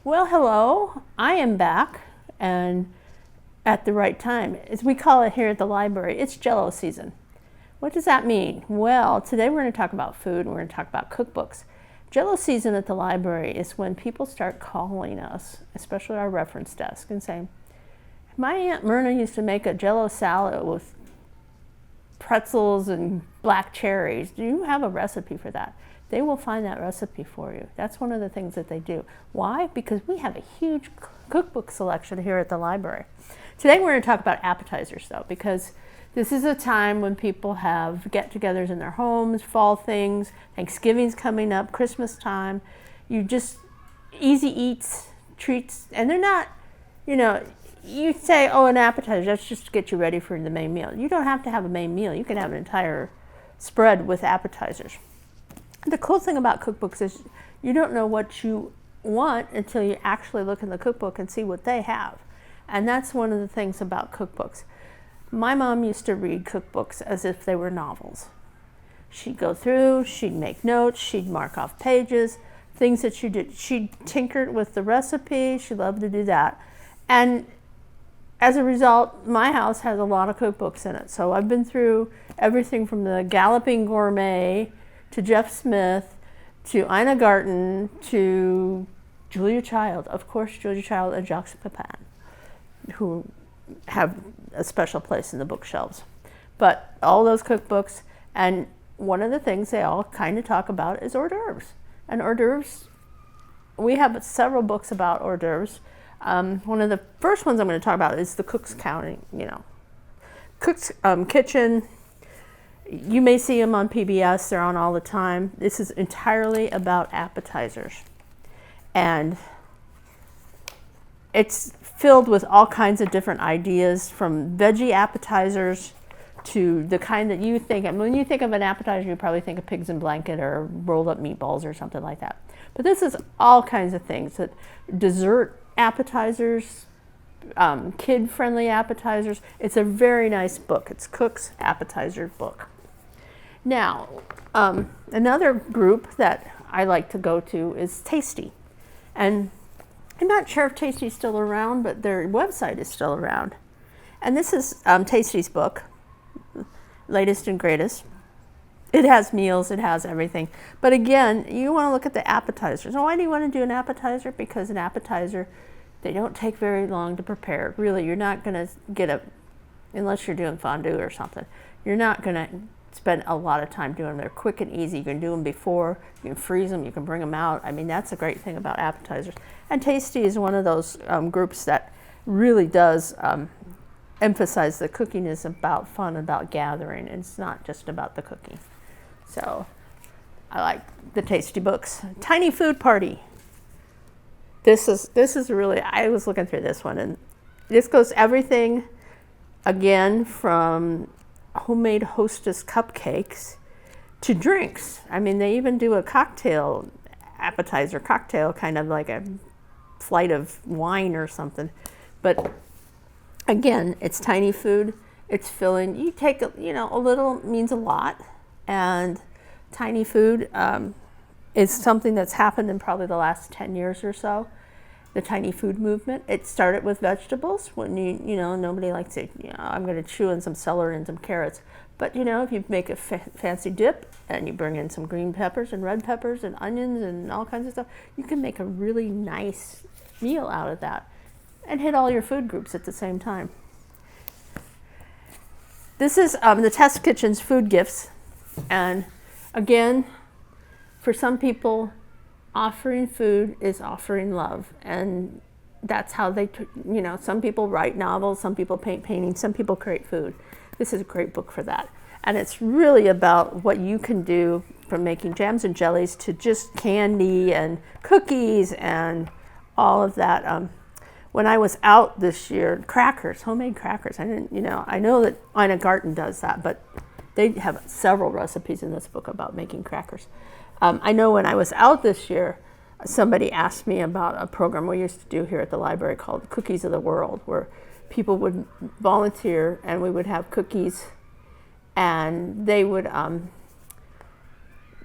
Well, hello. I am back, and at the right time. As we call it here at the library, it's Jello season. What does that mean? Well, today we're going to talk about food, and we're going to talk about cookbooks. Jello season at the library is when people start calling us, especially our reference desk, and saying, my Aunt Myrna used to make a Jello salad with pretzels and black cherries. Do you have a recipe for that? They will find that recipe for you. That's one of the things that they do. Why? Because we have a huge cookbook selection here at the library. Today we're going to talk about appetizers, though, because this is a time when people have get-togethers in their homes, fall things, Thanksgiving's coming up, Christmas time. You just, easy eats, treats, and they're not, you say, oh, an appetizer, that's just to get you ready for the main meal. You don't have to have a main meal. You can have an entire spread with appetizers. The cool thing about cookbooks is you don't know what you want until you actually look in the cookbook and see what they have. And that's one of the things about cookbooks. My mom used to read cookbooks as if they were novels. She'd go through, she'd make notes, she'd mark off pages, things that she did. She'd tinker with the recipe, she loved to do that. And as a result, my house has a lot of cookbooks in it. So I've been through everything from the Galloping Gourmet to Jeff Smith, to Ina Garten, to Julia Child. Of course, Julia Child and Jacques Pepin, who have a special place in the bookshelves. But all those cookbooks, and one of the things they all kind of talk about is hors d'oeuvres. And hors d'oeuvres, we have several books about hors d'oeuvres. One of the first ones I'm going to talk about is the Cook's Cook's Kitchen. You may see them on PBS, they're on all the time. This is entirely about appetizers. And it's filled with all kinds of different ideas, from veggie appetizers to the kind that you think of. When you think of an appetizer, you probably think of pigs in blanket or rolled up meatballs or something like that. But this is all kinds of things. Dessert appetizers, kid-friendly appetizers. It's a very nice book. It's Cook's Appetizer book. Now, another group that I like to go to is Tasty. And I'm not sure if Tasty's still around, but their website is still around. And this is Tasty's book, latest and greatest. It has meals, it has everything. But again, you want to look at the appetizers. And why do you want to do an appetizer? Because an appetizer, they don't take very long to prepare. Really, you're not going to unless you're doing fondue or something, you're not going to spend a lot of time doing them. They're quick and easy. You can do them before, you can freeze them, you can bring them out. I mean, that's a great thing about appetizers. And Tasty is one of those groups that really does emphasize the cooking is about fun, about gathering, and it's not just about the cooking. So I like the Tasty books. Tiny Food Party. This is really, I was looking through this one, and this goes everything, again, from homemade Hostess cupcakes to drinks. I mean, they even do a appetizer cocktail, kind of like a flight of wine or something. But again, it's tiny food, it's filling. You take a little means a lot, and tiny food is something that's happened in probably the last 10 years or so. The tiny food movement. It started with vegetables when nobody likes it. I'm going to chew in some celery and some carrots. But if you make a fancy dip and you bring in some green peppers and red peppers and onions and all kinds of stuff, you can make a really nice meal out of that and hit all your food groups at the same time. This is the Test Kitchen's food gifts. And again, for some people, offering food is offering love, and that's how they, some people write novels, some people paint paintings, some people create food. This is a great book for that. And it's really about what you can do, from making jams and jellies to just candy and cookies and all of that. When I was out this year, crackers, homemade crackers. I know that Ina Garten does that, but they have several recipes in this book about making crackers. I know when I was out this year, somebody asked me about a program we used to do here at the library called Cookies of the World, where people would volunteer and we would have cookies, and they would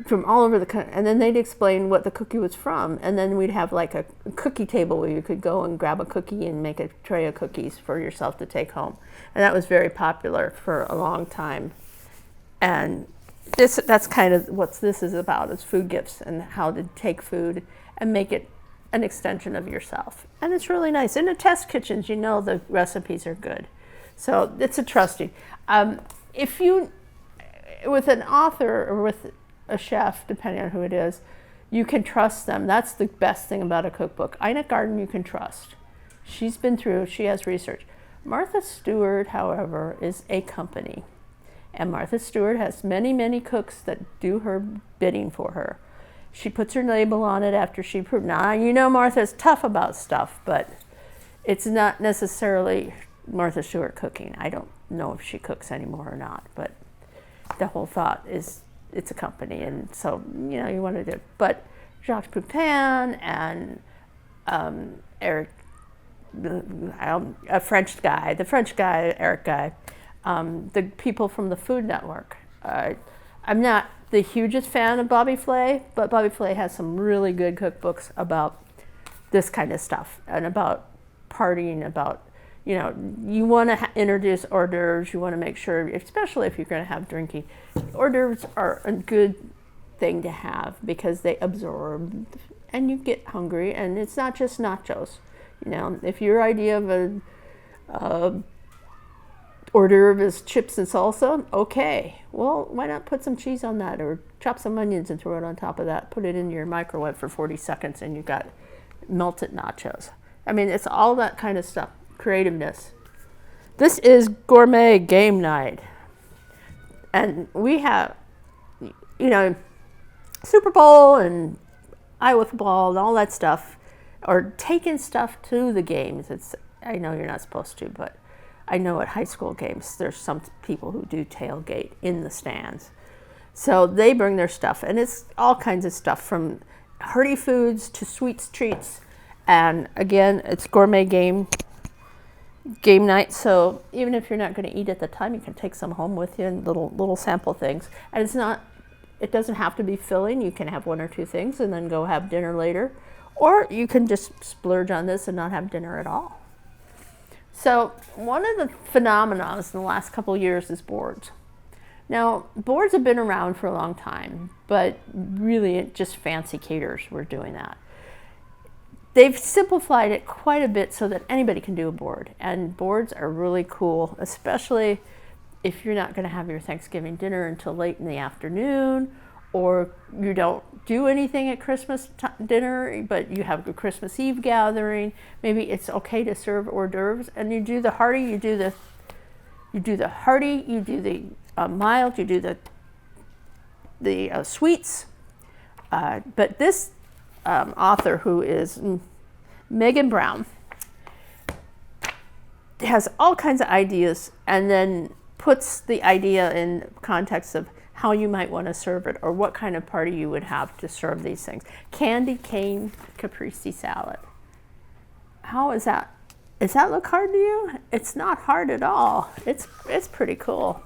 from all over the country, and then they'd explain what the cookie was from, and then we'd have like a cookie table where you could go and grab a cookie and make a tray of cookies for yourself to take home, and that was very popular for a long time. And that's kind of what this is about, is food gifts and how to take food and make it an extension of yourself. And it's really nice. In the test kitchens, you know the recipes are good, so it's a trusting. If you, with an author or with a chef, depending on who it is, you can trust them. That's the best thing about a cookbook. Ina Garten you can trust. She's been through, she has research. Martha Stewart, however, is a company. And Martha Stewart has many, many cooks that do her bidding for her. She puts her label on it after she proved. Now, you know Martha's tough about stuff, but it's not necessarily Martha Stewart cooking. I don't know if she cooks anymore or not, but the whole thought is it's a company, and so you want to do. But Jacques Pepin and Eric, the French guy, Eric guy, the people from the Food Network. I'm not the hugest fan of Bobby Flay, but Bobby Flay has some really good cookbooks about this kind of stuff and about partying, about you want to introduce hors d'oeuvres. You want to make sure, especially if you're going to have drinking, hors d'oeuvres are a good thing to have because they absorb and you get hungry, and it's not just nachos. If your idea of a hors d'oeuvre is chips and salsa, okay, well, why not put some cheese on that, or chop some onions and throw it on top of that, put it in your microwave for 40 seconds and you got melted nachos. I mean, it's all that kind of stuff. Creativeness. This is gourmet game night, and we have Super Bowl and Iowa football and all that stuff, or taking stuff to the games. I know you're not supposed to, but I know at high school games there's some people who do tailgate in the stands, so they bring their stuff, and it's all kinds of stuff from hearty foods to sweets, treats, and again, it's gourmet game night, so even if you're not going to eat at the time, you can take some home with you and little sample things. And it doesn't have to be filling. You can have one or two things and then go have dinner later, or you can just splurge on this and not have dinner at all. So one of the phenomena in the last couple of years is boards. Now, boards have been around for a long time, but really just fancy caterers were doing that. They've simplified it quite a bit so that anybody can do a board, and boards are really cool, especially if you're not going to have your Thanksgiving dinner until late in the afternoon, or you don't do anything at Christmas dinner, but you have a Christmas Eve gathering. Maybe it's okay to serve hors d'oeuvres, and you do the hearty, you do the mild, you do the sweets. But this author, who is Megan Brown, has all kinds of ideas and then puts the idea in context of how you might want to serve it, or what kind of party you would have to serve these things. Candy cane caprese salad. How is that? Does that look hard to you? It's not hard at all. It's pretty cool.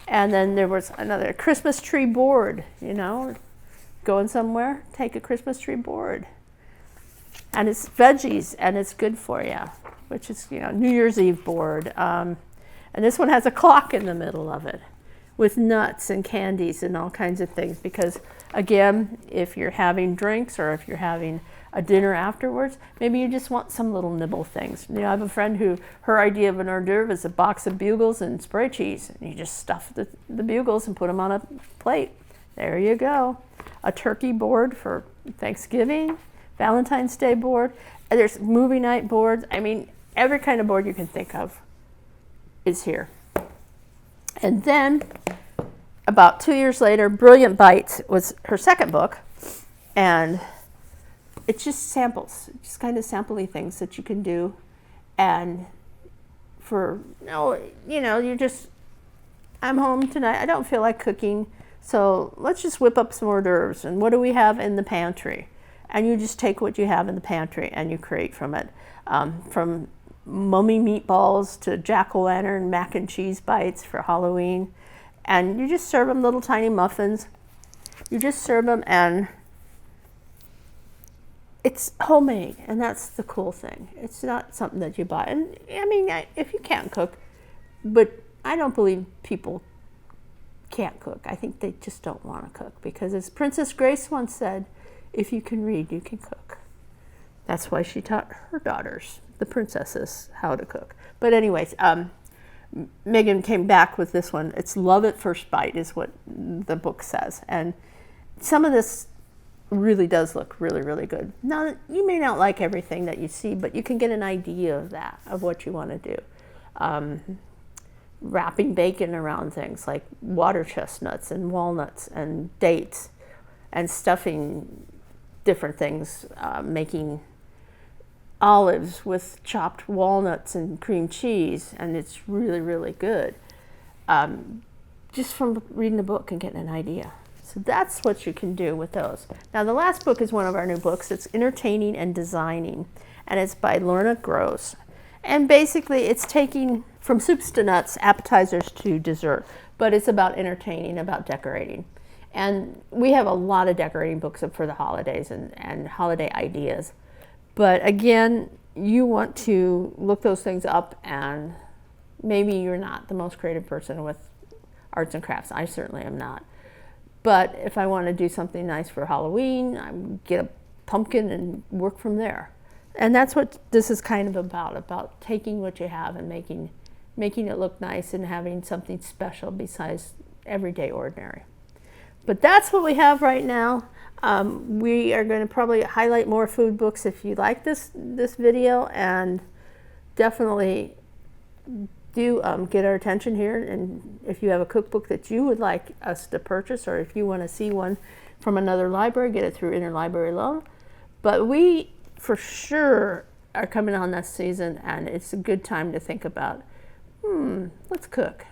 And then there was another Christmas tree board, going somewhere, take a Christmas tree board. And it's veggies, and it's good for you, which is, New Year's Eve board. And this one has a clock in the middle of it with nuts and candies and all kinds of things. Because, again, if you're having drinks or if you're having a dinner afterwards, maybe you just want some little nibble things. I have a friend who, her idea of an hors d'oeuvre is a box of bugles and spray cheese. And you just stuff the bugles and put them on a plate. There you go. A turkey board for Thanksgiving, Valentine's Day board. And there's movie night boards. I mean, every kind of board you can think of is here. And then, about 2 years later, Brilliant Bites was her second book. And it's just samples, just kind of sampley things that you can do. And I'm home tonight, I don't feel like cooking, so let's just whip up some hors d'oeuvres. And what do we have in the pantry? And you just take what you have in the pantry and you create from it. From mummy meatballs to jack-o'-lantern mac and cheese bites for Halloween. And you just serve them little tiny muffins. You just serve them, and it's homemade, and that's the cool thing. It's not something that you buy. And I mean, if you can't cook, but I don't believe people can't cook. I think they just don't want to cook, because as Princess Grace once said, if you can read, you can cook. That's why she taught her daughters, the princesses, how to cook. But anyways, Megan came back with this one. It's love at first bite is what the book says. And some of this really does look really, really good. Now, you may not like everything that you see, but you can get an idea of that, of what you want to do. Wrapping bacon around things like water chestnuts and walnuts and dates, and stuffing different things, making olives with chopped walnuts and cream cheese, and it's really, really good. Just from reading the book and getting an idea. So that's what you can do with those. Now, the last book is one of our new books. It's Entertaining and Designing, and it's by Lorna Gross. And basically, it's taking from soups to nuts, appetizers to dessert, but it's about entertaining, about decorating. And we have a lot of decorating books for the holidays and holiday ideas. But again, you want to look those things up, and maybe you're not the most creative person with arts and crafts. I certainly am not. But if I want to do something nice for Halloween, I get a pumpkin and work from there. And that's what this is kind of about taking what you have and making it look nice and having something special besides everyday ordinary. But that's what we have right now. We are going to probably highlight more food books if you like this video, and definitely do get our attention here. And if you have a cookbook that you would like us to purchase, or if you want to see one from another library, get it through interlibrary loan. But we for sure are coming on this season, and it's a good time to think about, let's cook.